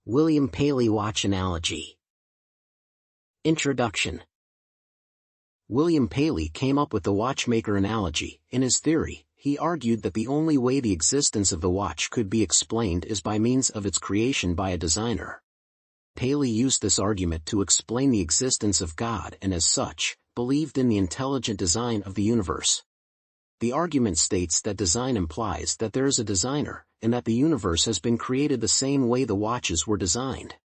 William Paley watch analogy. Introduction. William Paley came up with the watchmaker analogy. In his theory, he argued that the only way the existence of the watch could be explained is by means of its creation by a designer. Paley used this argument to explain the existence of God and as such, believed in the intelligent design of the universe. The argument states that design implies that there is a designer, and that the universe has been created the same way the watches were designed.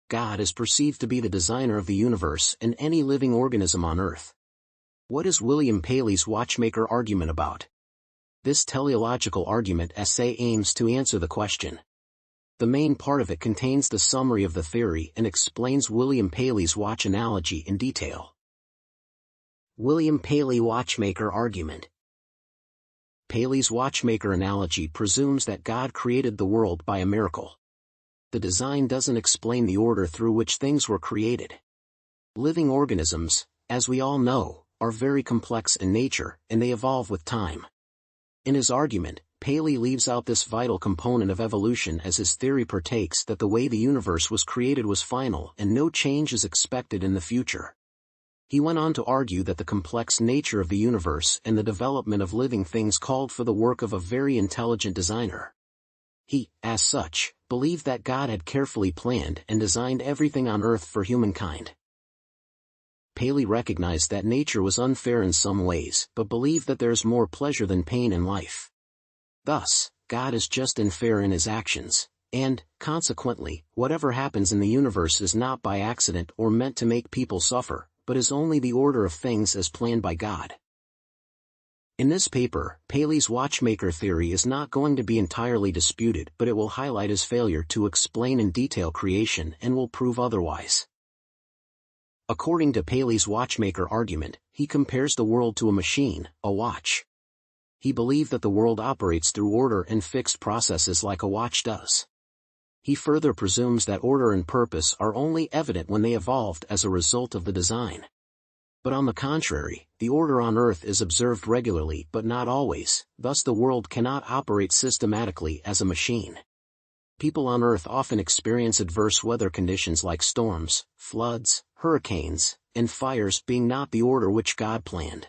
God is perceived to be the designer of the universe and any living organism on Earth. What is William Paley's watchmaker argument about? This teleological argument essay aims to answer the question. The main part of it contains the summary of the theory and explains William Paley's watch analogy in detail. William Paley watchmaker argument. Paley's watchmaker analogy presumes that God created the world by a miracle. The design doesn't explain the order through which things were created. Living organisms, as we all know, are very complex in nature, and they evolve with time. In his argument, Paley leaves out this vital component of evolution as his theory partakes that the way the universe was created was final and no change is expected in the future. He went on to argue that the complex nature of the universe and the development of living things called for the work of a very intelligent designer. He, as such, believed that God had carefully planned and designed everything on Earth for humankind. Paley recognized that nature was unfair in some ways, but believed that there is more pleasure than pain in life. Thus, God is just and fair in his actions, and, consequently, whatever happens in the universe is not by accident or meant to make people suffer, but is only the order of things as planned by God. In this paper, Paley's watchmaker theory is not going to be entirely disputed, but it will highlight his failure to explain in detail creation and will prove otherwise. According to Paley's watchmaker argument, he compares the world to a machine, a watch. He believed that the world operates through order and fixed processes like a watch does. He further presumes that order and purpose are only evident when they evolved as a result of the design. But on the contrary, the order on Earth is observed regularly but not always, thus the world cannot operate systematically as a machine. People on Earth often experience adverse weather conditions like storms, floods, hurricanes, and fires being not the order which God planned.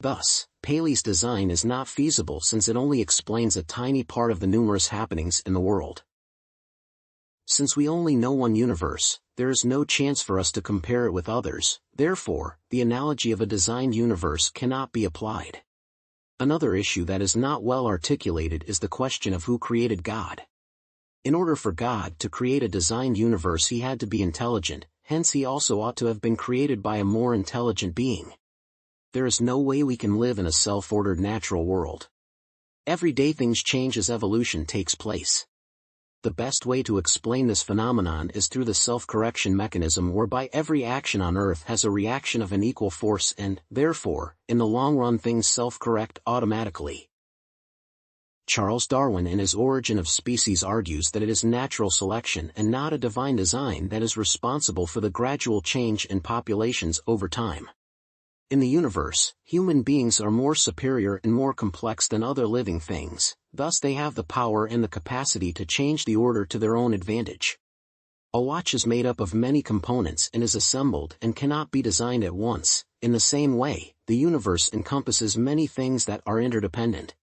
Thus, Paley's design is not feasible since it only explains a tiny part of the numerous happenings in the world. Since we only know one universe, there is no chance for us to compare it with others, therefore, the analogy of a designed universe cannot be applied. Another issue that is not well articulated is the question of who created God. In order for God to create a designed universe, he had to be intelligent, hence he also ought to have been created by a more intelligent being. There is no way we can live in a self-ordered natural world. Every day things change as evolution takes place. The best way to explain this phenomenon is through the self-correction mechanism whereby every action on Earth has a reaction of an equal force and, therefore, in the long run things self-correct automatically. Charles Darwin in his Origin of Species argues that it is natural selection and not a divine design that is responsible for the gradual change in populations over time. In the universe, human beings are more superior and more complex than other living things, thus they have the power and the capacity to change the order to their own advantage. A watch is made up of many components and is assembled and cannot be designed at once. In the same way, the universe encompasses many things that are interdependent.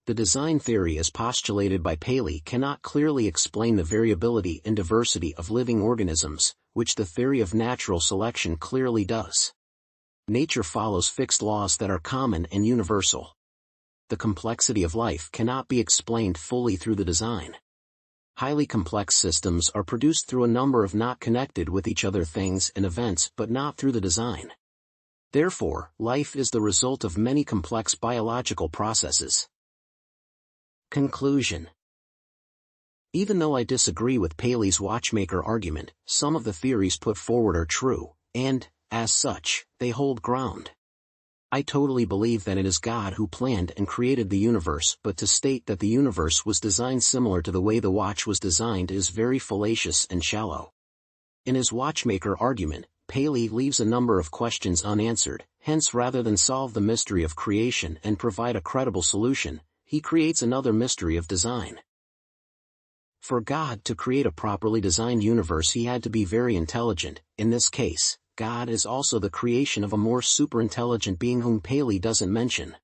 The design theory as postulated by Paley cannot clearly explain the variability and diversity of living organisms, which the theory of natural selection clearly does. Nature follows fixed laws that are common and universal. The complexity of life cannot be explained fully through the design. Highly complex systems are produced through a number of not connected with each other things and events but not through the design. Therefore, life is the result of many complex biological processes. Conclusion. Even though I disagree with Paley's watchmaker argument, some of the theories put forward are true, and, as such, they hold ground. I totally believe that it is God who planned and created the universe, but to state that the universe was designed similar to the way the watch was designed is very fallacious and shallow. In his watchmaker argument, Paley leaves a number of questions unanswered, hence rather than solve the mystery of creation and provide a credible solution, he creates another mystery of design. For God to create a properly designed universe, he had to be very intelligent. In this case, God is also the creation of a more superintelligent being whom Paley doesn't mention.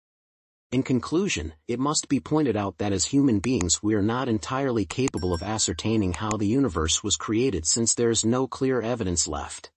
In conclusion, it must be pointed out that as human beings we are not entirely capable of ascertaining how the universe was created, since there is no clear evidence left.